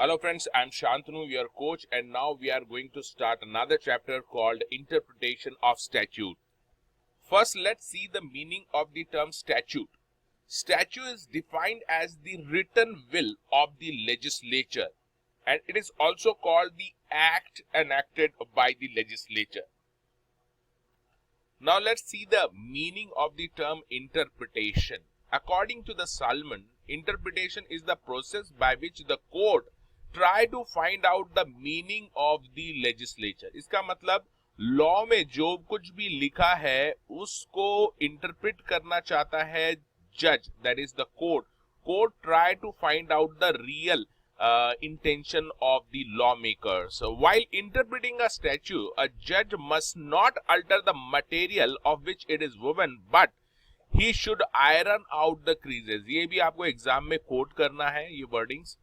Hello friends, I'm Shantanu, your coach, and now we are going to start another chapter called Interpretation of Statute. First, let's see the meaning of the term statute. Statute is defined as the written will of the legislature, and it is also called the act enacted by the legislature. Now let's see the meaning of the term interpretation. According to the Salmon, interpretation is the process by which the court try to find out the meaning of the legislature. इसका मतलब law में जो कुछ भी लिखा है उसको interpret करना चाहता है जज, that is the court. Court try to find out the real intention of the lawmakers. So, while interpreting a statute, a judge must not alter the material of which it is woven, but he should iron out the creases. ये भी आपको exam में coat करना है ये wordings.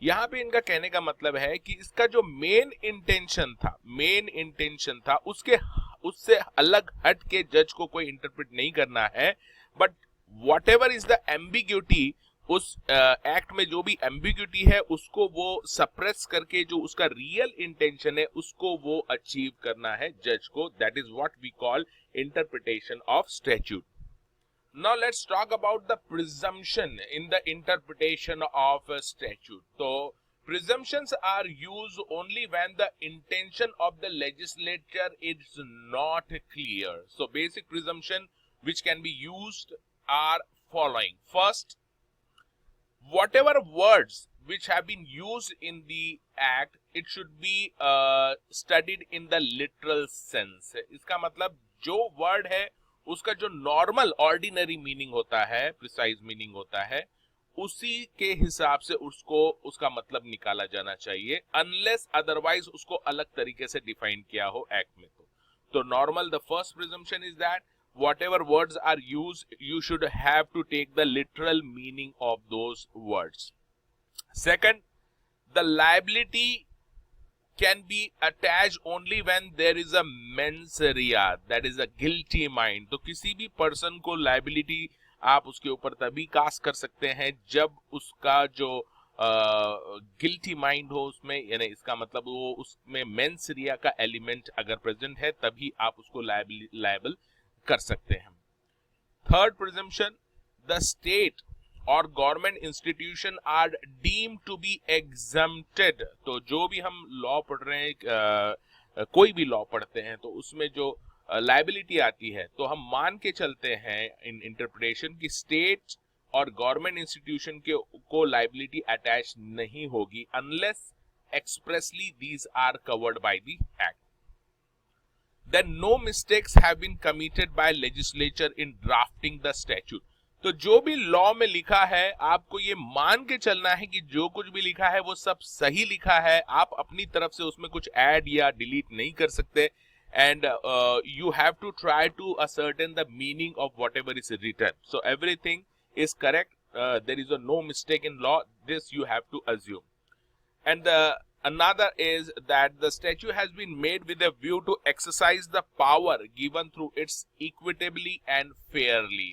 यहाँ पे इनका कहने का मतलब है कि इसका जो मेन इंटेंशन था उससे अलग हट के जज को कोई इंटरप्रेट नहीं करना है, but what ever is the ambiguity, उस एक्ट में जो भी एम्बिग्यूटी है उसको वो सप्रेस करके जो उसका रियल इंटेंशन है उसको वो अचीव करना है जज को. That is what we call interpretation of statute. Now let's talk about the presumption in the interpretation of a statute. So presumptions are used only when the intention of the legislature is not clear. So basic presumption which can be used are following. First, whatever words which have been used in the act, it should be studied in the literal sense. इसका मतलब जो word है उसका जो normal ordinary meaning होता है, precise meaning होता है, उसी के हिसाब से उसका मतलब निकाला जाना चाहिए, अनलेस अदरवाइज उसको अलग तरीके से डिफाइन किया हो एक्ट में. तो normal the first presumption is that whatever words are used, you should have to take the literal meaning of those words. Second, the liability can be attached only when there is a mens rea, that is a guilty mind. तो किसी भी person को liability आप उसके ऊपर तभी cast कर सकते हैं जब उसका जो गिल्टी माइंड हो उसमें, यानी इसका मतलब वो उसमें मेंस रिया का एलिमेंट अगर प्रेजेंट है तभी आप उसको लायबल कर सकते हैं. थर्ड प्रिजम्पशन, द स्टेट और government institution are deem to be exempted. तो जो भी हम लॉ पढ़ रहे हैं, कोई भी लॉ पढ़ते हैं तो उसमें जो लायबिलिटी आती है तो हम मान के चलते हैं इन इंटरप्रिटेशन की स्टेट और गवर्नमेंट इंस्टीट्यूशन के को लायबिलिटी अटैच नहीं होगी unless expressly these are covered by the act. Then no mistakes have been committed by legislature in drafting the statute. तो जो भी लॉ में लिखा है आपको ये मान के चलना है कि जो कुछ भी लिखा है वो सब सही लिखा है. आप अपनी तरफ से उसमें कुछ ऐड या डिलीट नहीं कर सकते. And you have to try to ascertain the meaning of whatever is written. So everything is correct. There is no mistake in law. This you have to assume. And another is that the statute has been made with a view to exercise the power given through its equitably and fairly.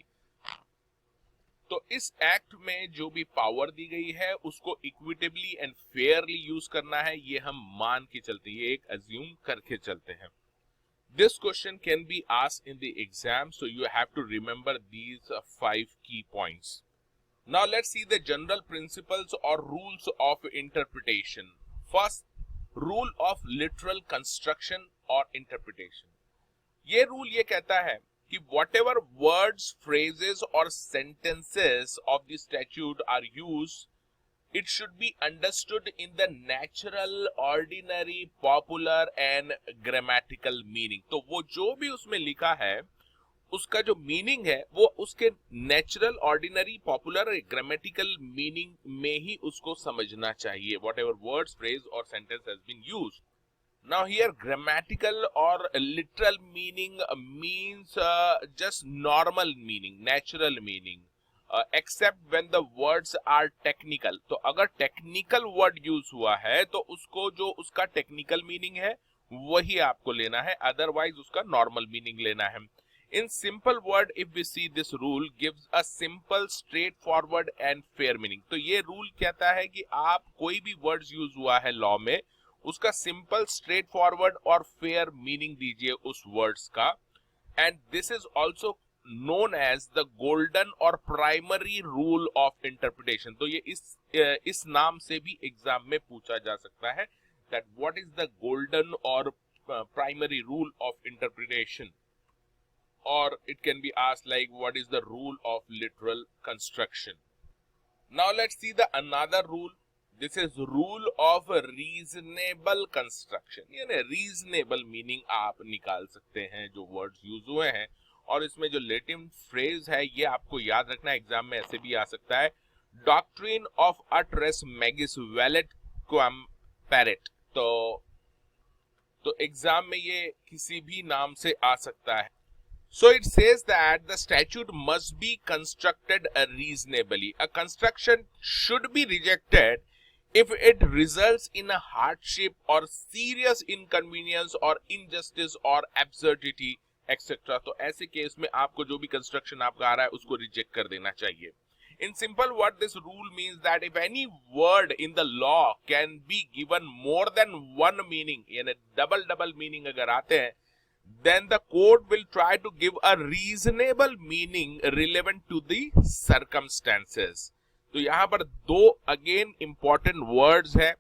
तो इस act में जो भी power दी गई है उसको equitably and Fairlie use करना है, ये हम मान के चलते हैं, ये एक अज्यूम करके चलते हैं. This question can be asked in the exam, so you have to remember these 5 key points. Now let's see the general principles और rules of interpretation. First, rule of literal construction और interpretation. ये rule ये कहता है कि whatever words, phrases or sentences of the statute are used, it should be understood in the natural, ordinary, popular and grammatical meaning. तो वो जो भी उसमें लिखा है उसका जो मीनिंग है वो उसके natural, ordinary, popular, grammatical meaning में ही उसको समझना चाहिए. whatever words, phrase or sentence has been used. Now here grammatical or literal meaning means just normal meaning, natural meaning, except when the words are technical. तो अगर technical word use हुआ है तो उसको जो उसका technical meaning है वही आपको लेना है, otherwise उसका normal meaning लेना है. In simple word, if we see this rule gives a simple, straightforward and fair meaning. तो ये रूल कहता है कि आप कोई भी वर्ड्स यूज हुआ है लॉ में, उसका सिंपल, स्ट्रेट फॉरवर्ड और फेयर मीनिंग दीजिए उस वर्ड्स का. And this is also known as the golden और प्राइमरी रूल ऑफ इंटरप्रिटेशन. तो ये इस नाम से भी एग्जाम में पूछा जा सकता है, that what is the golden और primary rule of interpretation. Or it can be asked like what is the rule of literal construction. Now let's see the another rule. This is rule of reasonable construction. यानी reasonable meaning आप निकाल सकते हैं जो words use हुए हैं. और इसमें जो Latin phrase है ये आपको याद रखना, एग्जाम में ऐसे भी आ सकता है, doctrine of ut res magis valet quam paret. तो एग्जाम में ये किसी भी नाम से आ सकता है. So it says that the statute must be constructed reasonably. A construction should be rejected if it results in a hardship or serious inconvenience or injustice or absurdity, etc. तो ऐसे केस में आपको जो भी कंस्ट्रक्शन आपका आ रहा है उसको रिजेक्ट कर देना चाहिए. In simple word, this rule means that if any word in the law can be given more than one meaning, यानी डबल meaning अगर आते हैं, then the court will try to give a reasonable meaning relevant to the circumstances. तो यहाँ पर दो again important words है.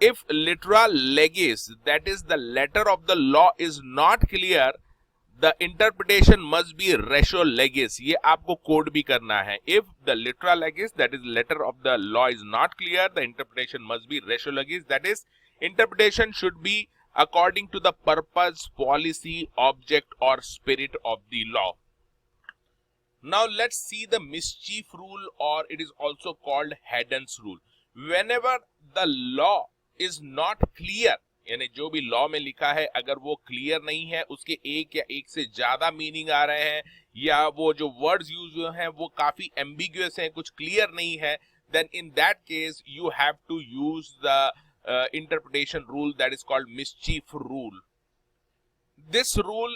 If litera legis, that is the letter of the law, is not clear, the interpretation must be ratio legis. ये आपको code भी करना है. If the litera legis, that is letter of the law, is not clear, the interpretation must be ratio legis. That is, interpretation should be according to the purpose, policy, object or spirit of the law. Now let's see the mischief rule, or it is also called Haddon's rule. Whenever the law is not clear, यानी जो भी law में लिखा है अगर वो clear नहीं है, उसके एक या एक से ज्यादा मीनिंग आ रहे हैं, या वो जो वर्ड्स यूज हुए हैं वो काफी एम्बिग्युअस हैं, कुछ क्लियर नहीं है, then in that case you have to use the interpretation rule that is called mischief rule. This rule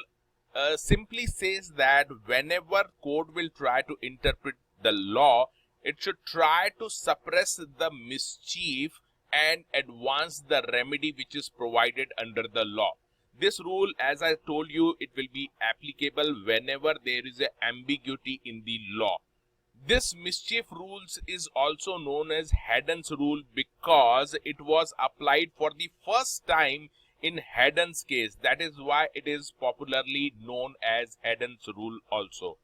simply says that whenever court will try to interpret the law, it should try to suppress the mischief and advance the remedy which is provided under the law. This rule, as I told you, it will be applicable whenever there is an ambiguity in the law. This mischief rules is also known as Haddon's rule because it was applied for the first time in Haddon's case. That is why it is popularly known as Haddon's rule also.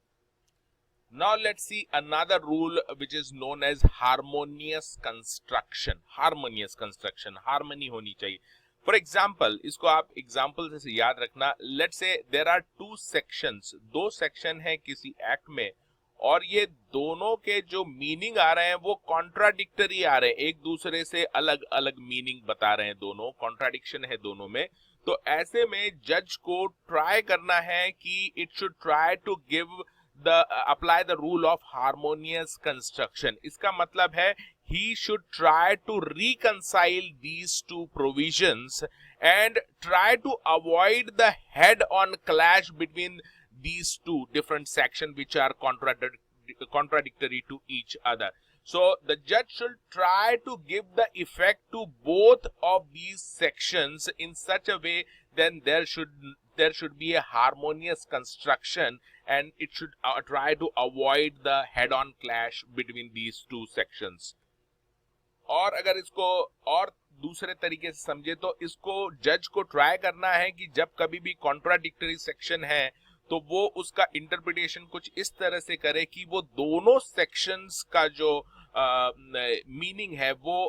Now let's see another rule which is known as harmonious construction. Harmonious construction, harmony होनी चाहिए. For example, इसको आप example से याद रखना. Let's say there are two sections. दो section है किसी act में, और ये दोनों के जो मीनिंग आ रहे हैं वो कॉन्ट्राडिक्टरी आ रहे हैं, एक दूसरे से अलग अलग मीनिंग बता रहे हैं, दोनों कॉन्ट्राडिक्शन है दोनों में. तो ऐसे में जज को ट्राई करना है कि it should try to give the apply the rule of harmonious construction. इसका मतलब है he should try to reconcile these two provisions and try to avoid the head-on clash between these two different sections which are contradictory to each other. So the judge should try to give the effect to both of these sections in such a way then there should be a harmonious construction, and it should try to avoid the head-on clash between these two sections. और अगर इसको और दूसरे तरीके से समझे तो इसको जज को ट्राई करना है कि जब कभी भी कॉन्ट्राडिक्टरी सेक्शन है तो वो उसका इंटरप्रिटेशन कुछ इस तरह से करे कि वो दोनों सेक्शंस का जो मीनिंग है वो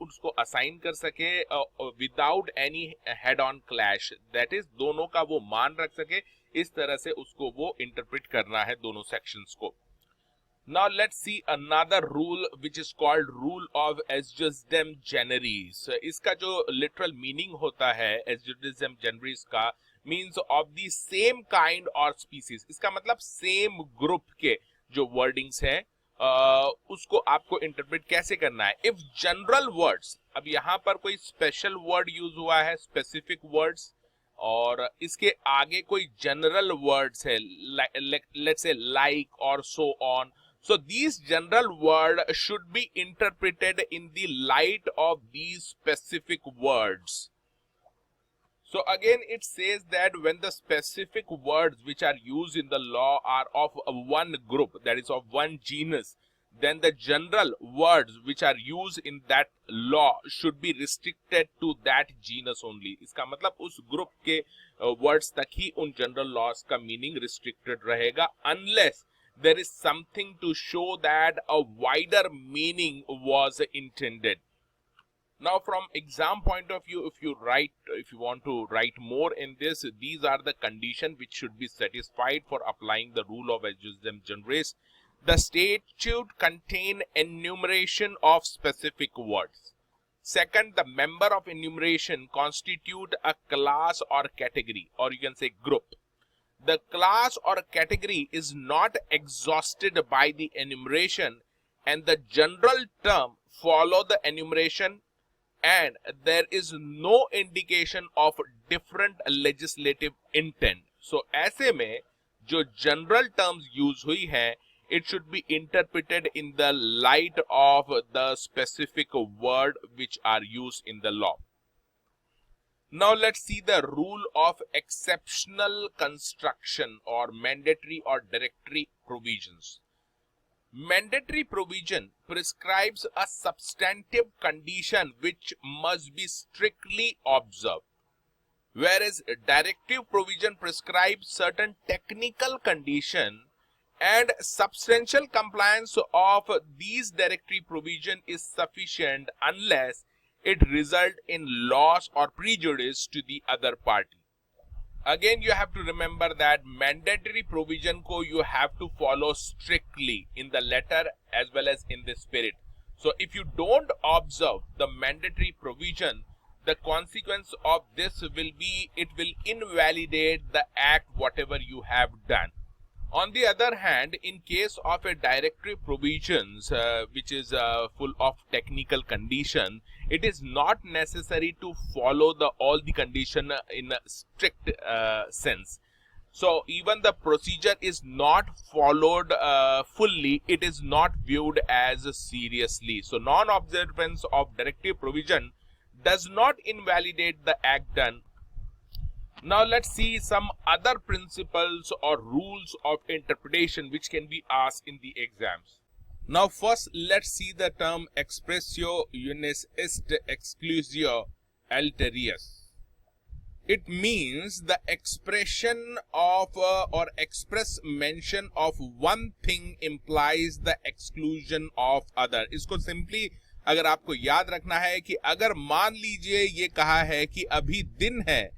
उसको असाइन कर सके without any head on clash. That is दोनों का वो मान रख सके, इस तरह से उसको वो इंटरप्रेट करना है दोनों सेक्शंस को. Now let's see another rule which is called rule of adjudicem generis. इसका जो literal meaning होता है adjudicem generis का means of the same kind or species. इसका मतलब same group के जो wordings हैं उसको आपको इंटरप्रेट कैसे करना है. If general words, अब यहाँ पर कोई special word यूज हुआ है, specific words, और इसके आगे कोई जनरल वर्ड्स है, लेट्स से लाइक और so on. So these general words should be interpreted in the light of these specific words. So again it says that when the specific words which are used in the law are of one group, that is of one genus, then the general words which are used in that law should be restricted to that genus only. इसका मतलब उस group के words तक ही उन general laws का meaning restricted रहेगा, unless there is something to show that a wider meaning was intended. Now from exam point of view, if you want to write more in this, these are the conditions which should be satisfied for applying the rule of adjustum generis. The statute contain enumeration of specific words. Second, the member of enumeration constitute a class or category, or you can say group. The class or category is not exhausted by the enumeration, and the general term follow the enumeration, and there is no indication of different legislative intent. So ऐसे में जो general terms use हुई हैं, it should be interpreted in the light of the specific word which are used in the law. Now let's see the rule of exceptional construction or mandatory or directory provisions. Mandatory provision prescribes a substantive condition which must be strictly observed, whereas directive provision prescribes certain technical condition, and substantial compliance of these directory provision is sufficient unless it result in loss or prejudice to the other party. Again, you have to remember that mandatory provision ko you have to follow strictly in the letter as well as in the spirit. So if you don't observe the mandatory provision, the consequence of this will be it will invalidate the act whatever you have done. On the other hand, in case of a directive provisions which is full of technical condition, it is not necessary to follow all the condition in a strict sense. So even the procedure is not followed fully, it is not viewed as seriously. So non-observance of directive provision does not invalidate the act done. Now let's see some other principles or rules of interpretation which can be asked in the exams. Now first let's see the term expressio unis est exclusio alterius. It means the expression of or express mention of one thing implies the exclusion of other. इसको simply अगर आपको याद रखना है कि अगर मान लीजिए ये कहा है कि अभी दिन है,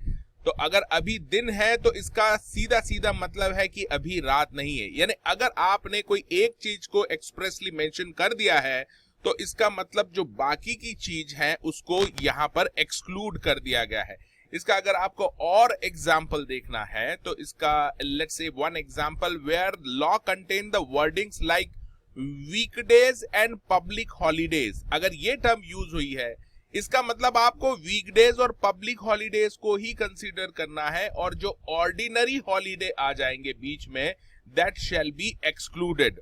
तो अगर अभी दिन है तो इसका सीधा सीधा मतलब है कि अभी रात नहीं है. यानी अगर आपने कोई एक चीज को एक्सप्रेसली मेंशन कर दिया है तो इसका मतलब जो बाकी की चीज है उसको यहाँ पर एक्सक्लूड कर दिया गया है. इसका अगर आपको और एग्जाम्पल देखना है तो इसका let's say one example where law contain the wordings like weekdays and public holidays. अगर ये टर्म यूज हुई है इसका मतलब आपको वीकडेज और पब्लिक हॉलीडेज को ही कंसीडर करना है, और जो ऑर्डिनरी हॉलीडे आ जाएंगे बीच में दैट शैल बी एक्सक्लूडेड.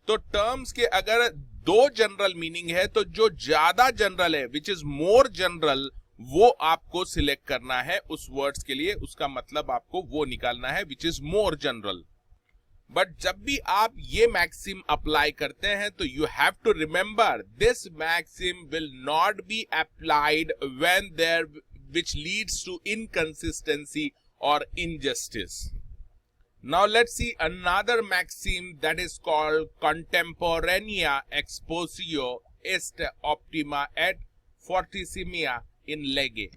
तो टर्म्स के अगर दो जनरल मीनिंग है तो जो ज्यादा जनरल है विच इज मोर जनरल वो आपको सिलेक्ट करना है उस वर्ड्स के लिए, उसका मतलब आपको वो निकालना है which is more general. But जब भी आप ये मैक्सिम अप्लाई करते हैं तो you have to remember this maxim will not be applied when there which leads to inconsistency or injustice. Now let's see another maxim that is called contemporanea expositio est optima et fortissimia in lege.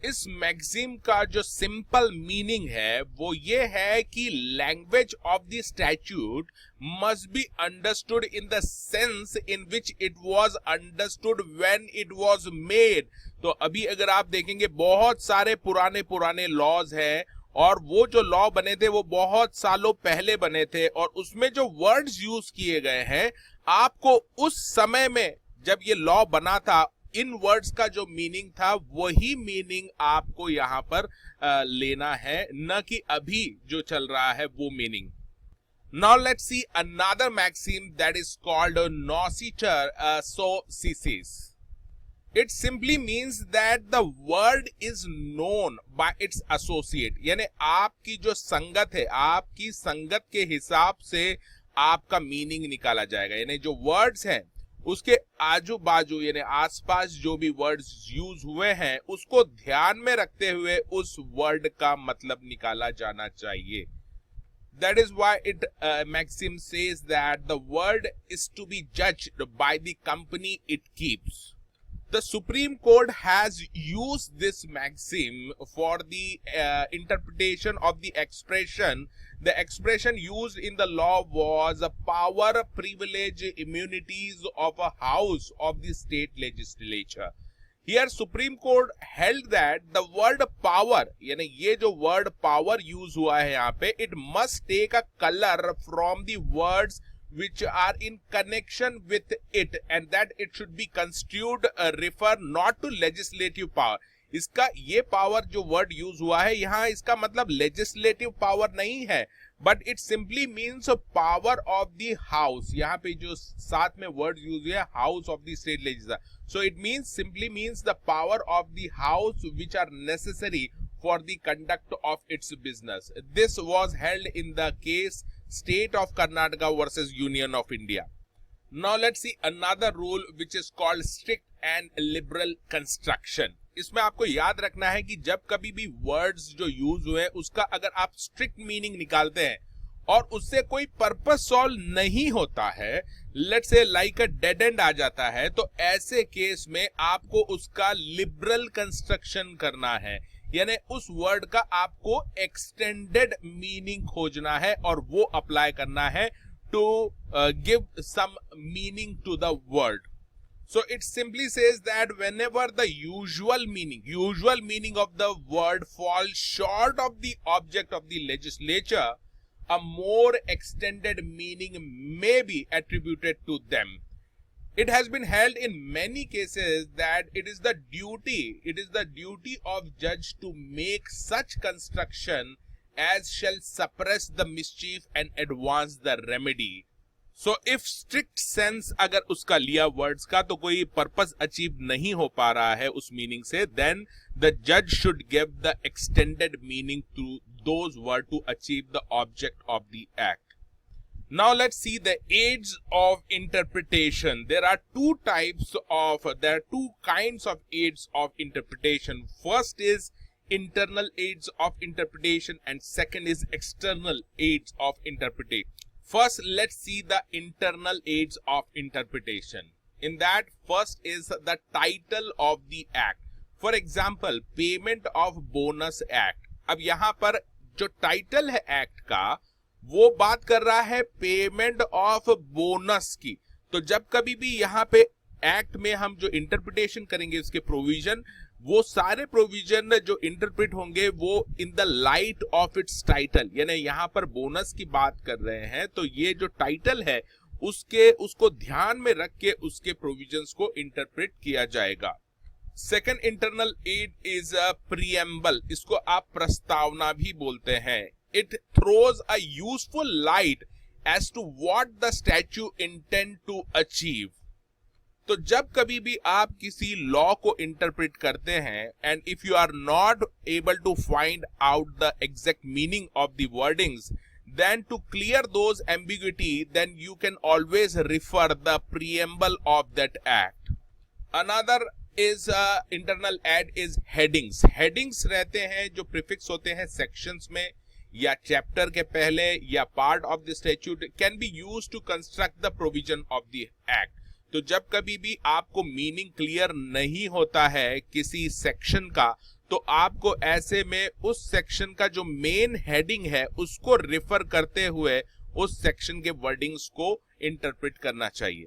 इस maxim का जो simple meaning है वो ये है कि language of the statute must be understood in the sense in which it was understood when it was made. तो अभी अगर आप देखेंगे बहुत सारे पुराने लॉज हैं और वो जो लॉ बने थे वो बहुत सालों पहले बने थे, और उसमें जो वर्ड्स यूज किए गए हैं आपको उस समय में जब ये लॉ बना था इन वर्ड्स का जो मीनिंग था वही मीनिंग आपको यहां पर लेना है, न कि अभी जो चल रहा है वो meaning. Now let's see another maxim that is called nocitur so ceases. It simply means that the word is known by its associate. यानी आपकी जो संगत है, आपकी संगत के हिसाब से आपका मीनिंग निकाला जाएगा। यानी जो वर्ड्स हैं उसके आजू बाजू यानी आसपास जो भी वर्ड्स यूज हुए हैं उसको ध्यान में रखते हुए उस वर्ड का मतलब निकाला जाना चाहिए। That is why it maxim says that the word is to be judged by the company it keeps. The Supreme Court has used this maxim for the interpretation of the expression. The expression used in the law was power, privilege, immunities of a house of the state legislature. Here Supreme Court held that the word power, यानी ये जो word power use हुआ है यहाँ पे, it must take a color from the words which are in connection with it and that it should be construed refer not to legislative power. इसका ये power जो वर्ड यूज हुआ है यहाँ, इसका मतलब लेजिस्लेटिव पावर नहीं है, but it simply means power of the house. यहाँ पे जो साथ में वर्ड यूज हुआ है house of the state legislature, so it means simply means the power of the house which are necessary for the conduct of its business. This was held in the case state of Karnataka versus union of India. Now let's see another rule which is called strict and liberal construction. इसमें आपको याद रखना है कि जब कभी भी words जो यूज हुए हैं उसका अगर आप स्ट्रिक्ट मीनिंग निकालते हैं और उससे कोई पर्पस सॉल्व नहीं होता है, let's say like a dead end आ जाता है, तो ऐसे केस में आपको उसका लिबरल कंस्ट्रक्शन करना है। यानी उस वर्ड का आपको एक्सटेंडेड मीनिंग खोजना है और वो अप्लाई करना है to give some meaning to the word. So it simply says that whenever the usual meaning of the word falls short of the object of the legislature, a more extended meaning may be attributed to them. It has been held in many cases that it is the duty of judge to make such construction as shall suppress the mischief and advance the remedy. So if strict sense अगर उसका लिया words का तो कोई purpose achieve नहीं हो पा रहा है उस meaning से, then the judge should give the extended meaning to those words to achieve the object of the act. Now let's see the aids of interpretation. There are two kinds of aids of interpretation. First is internal aids of interpretation and second is external aids of interpretation. First, let's see the internal aids of interpretation. In that, first is the title of the act. For example, Payment of Bonus Act. अब यहाँ पर जो title है act का वो बात कर रहा है पेमेंट ऑफ बोनस की। तो जब कभी भी यहाँ पे एक्ट में हम जो इंटरप्रिटेशन करेंगे उसके प्रोविजन, वो सारे प्रोविजन जो इंटरप्रेट होंगे वो in the light of its title. यानी यहाँ पर बोनस की बात कर रहे हैं तो ये जो टाइटल है उसको ध्यान में रख के उसके प्रोविजंस को इंटरप्रेट किया जाएगा। Second internal aid is a preamble. इसको आप प्रस्तावना भी बोलते हैं। It throws a useful light as to what the statute intend to achieve. तो जब कभी भी आप किसी लॉ को इंटरप्रेट करते हैं and if you are not able to find out the exact meaning of the wordings, then to clear those ambiguity, then you can always refer the preamble of that act. Another is internal aid is headings. Headings रहते हैं जो prefix होते हैं sections में या chapter के पहले या part of the statute, can be used to construct the provision of the act. तो जब कभी भी आपको मीनिंग क्लियर नहीं होता है किसी सेक्शन का, तो आपको ऐसे में उस सेक्शन का जो मेन हेडिंग है उसको रिफर करते हुए उस सेक्शन के वर्डिंग्स को इंटरप्रेट करना चाहिए।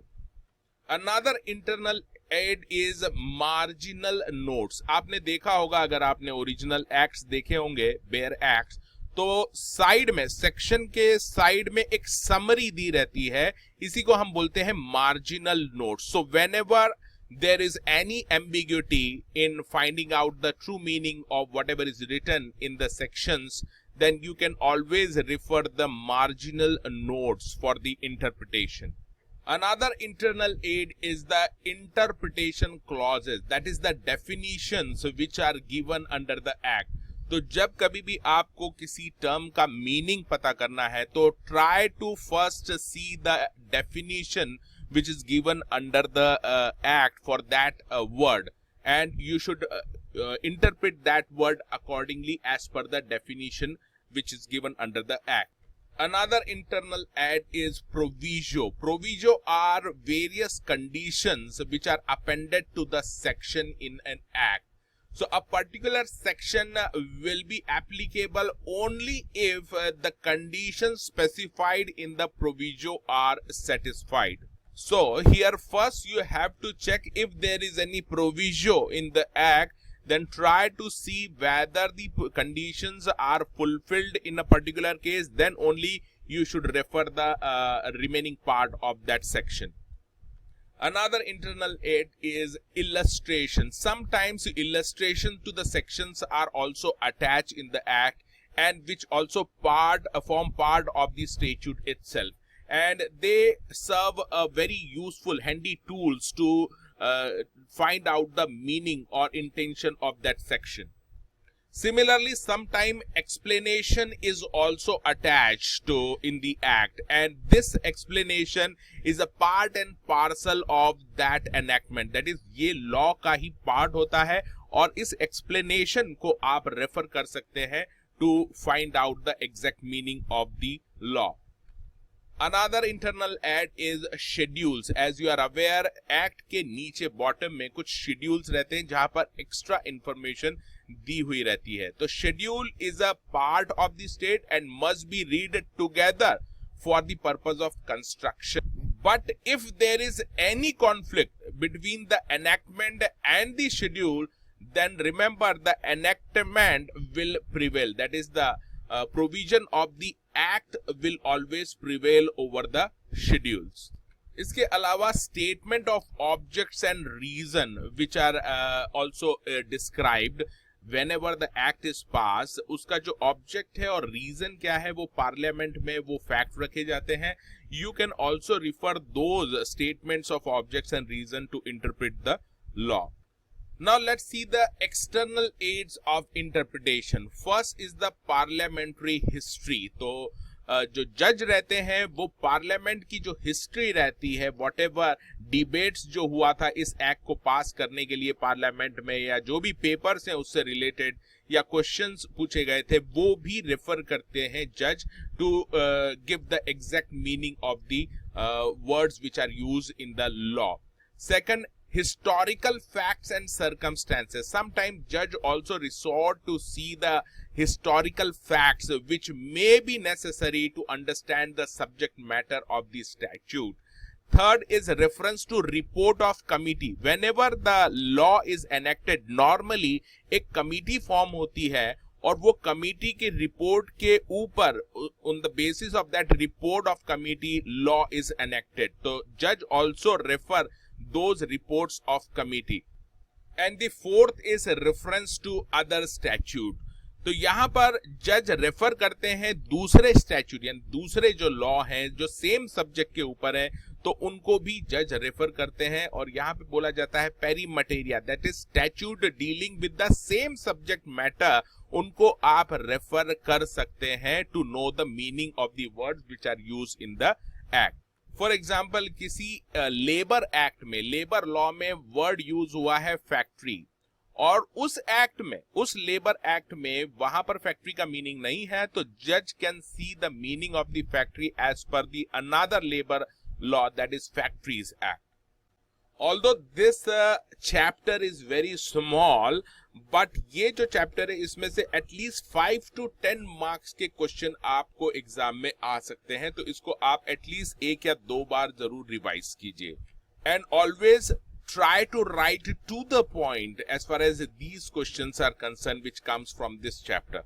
Another internal aid is marginal notes. आपने देखा होगा, अगर आपने ओरिजिनल एक्ट्स देखे होंगे, बेयर एक्ट्स, तो साइड में सेक्शन के साइड में एक समरी दी रहती है, इसी को हम बोलते हैं marginal notes. So whenever there is any ambiguity in finding out the true meaning of whatever is written in the sections, then you can always refer the marginal notes for the interpretation. Another internal aid is the interpretation clauses, that is the definitions which are given under the act. तो जब कभी भी आपको किसी term का meaning पता करना है तो try to first see the definition which is given under the act for that word, and you should interpret that word accordingly as per the definition which is given under the act. Another internal aid is proviso. Proviso are various conditions which are appended to the section in an act. So a particular section will be applicable only if the conditions specified in the proviso are satisfied. So here first you have to check if there is any proviso in the act, then try to see whether the conditions are fulfilled in a particular case, then only you should refer the remaining part of that section. Another internal aid is illustration. Sometimes illustration to the sections are also attached in the act, and which also form part of the statute itself, and they serve a very useful handy tools to find out the meaning or intention of that section. Similarly, sometimes explanation is also attached to in the act, and this explanation is a part and parcel of that enactment. That is, ये law का ही part होता है और इस explanation को आप refer कर सकते हैं to find out the exact meaning of the law. Another internal aid is schedules. As you are aware, act के नीचे bottom में कुछ schedules रहते हैं जहां पर extra information दी हुई रहती है. तो schedule is a part of the state and must be read together for the purpose of construction. But if there is any conflict between the enactment and the schedule, then remember the enactment will prevail. That is, the provision of the act will always prevail over the schedules. इसके अलावा statement of objects and reason which are also described whenever the act is passed, उसका जो object है और reason क्या है वो parliament में वो fact रखे जाते हैं. You can also refer those statements of objects and reason to interpret the law. Now let's see the external aids of interpretation. First is the parliamentary history. तो जो जज रहते हैं वो पार्लियामेंट की जो हिस्ट्री रहती है, व्हाटएवर डिबेट्स जो हुआ था इस एक्ट को पास करने के लिए पार्लियामेंट में, या जो भी पेपर्स हैं उससे रिलेटेड या क्वेश्चंस पूछे गए थे, वो भी रेफर करते हैं जज to give the exact meaning of the words which are used in the law. Second, historical facts and circumstances. Sometimes judge also resort to see the historical facts which may be necessary to understand the subject matter of the statute. Third is reference to report of committee. Whenever the law is enacted, normally एक committee form होती है और वो committee के report के ऊपर, on the basis of that report of committee, law is enacted. तो judge also refer those reports of committee. And the fourth is reference to other statute. तो यहाँ पर जज रेफर करते हैं दूसरे स्टैच्यूट, यानी दूसरे जो लॉ हैं जो सेम सब्जेक्ट के ऊपर है, तो उनको भी जज रेफर करते हैं. और यहाँ पे बोला जाता है pari materia, that is statute dealing with the same subject matter, उनको आप रेफर कर सकते हैं to know the meaning of the words which are used in the act. For example, किसी लेबर एक्ट में, लेबर लॉ में word use हुआ है फैक्ट्री, और उस एक्ट में, उस लेबर एक्ट में वहां पर फैक्ट्री का मीनिंग नहीं है, तो जज can see the meaning of the factory as per the another labour law, that is factories act. Although this chapter is very small, but ये जो chapter है इसमें से at least 5 to 10 marks के question आपको एग्जाम में आ सकते हैं, तो इसको आप at least 1 या 2 बार जरूर रिवाइज कीजिए. And always try to write to the point as far as these questions are concerned which comes from this chapter.